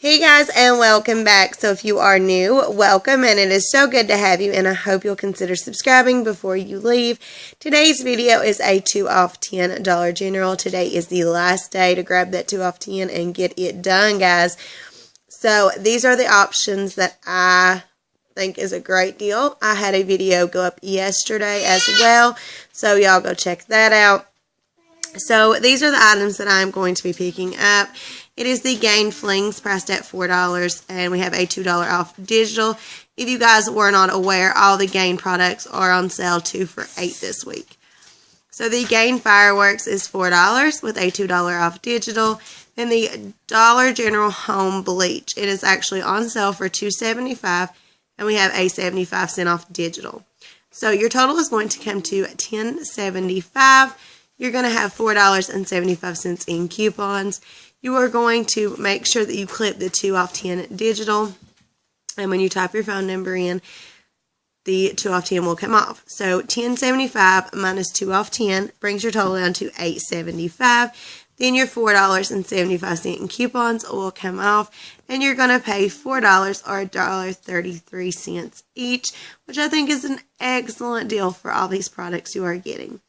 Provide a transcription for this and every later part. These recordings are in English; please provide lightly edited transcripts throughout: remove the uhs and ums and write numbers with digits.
Hey guys, and welcome back. So if you are new, welcome, and it is so good to have you, and I hope you'll consider subscribing before you leave. Today's video is a 2 off 10 Dollar General. Today is the last day to grab that 2 off 10 and get it done, guys. So these are the options that I think is a great deal. I had a video go up yesterday as well, so y'all go check that out. So these are the items that I'm going to be picking up. It is the Gain Flings priced at $4, and we have a $2 off digital. If you guys were not aware, all the Gain products are on sale 2 for $8 this week. So the Gain Fireworks is $4 with a $2 off digital. Then the Dollar General Home Bleach. It is actually on sale for $2.75, and we have a 75-cent off digital. So your total is going to come to $10.75. You're going to have $4.75 in coupons. You are going to make sure that you clip the 2 off 10 digital. And when you type your phone number in, the 2 off 10 will come off. So $10.75 minus 2 off 10 brings your total down to $8.75. Then your $4.75 in coupons will come off. And you're going to pay $4 or $1.33 each, which I think is an excellent deal for all these products you are getting.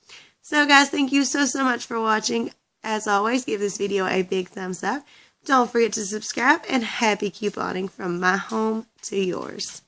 So guys, thank you so much for watching. As always, give this video a big thumbs up. Don't forget to subscribe, and happy couponing from my home to yours.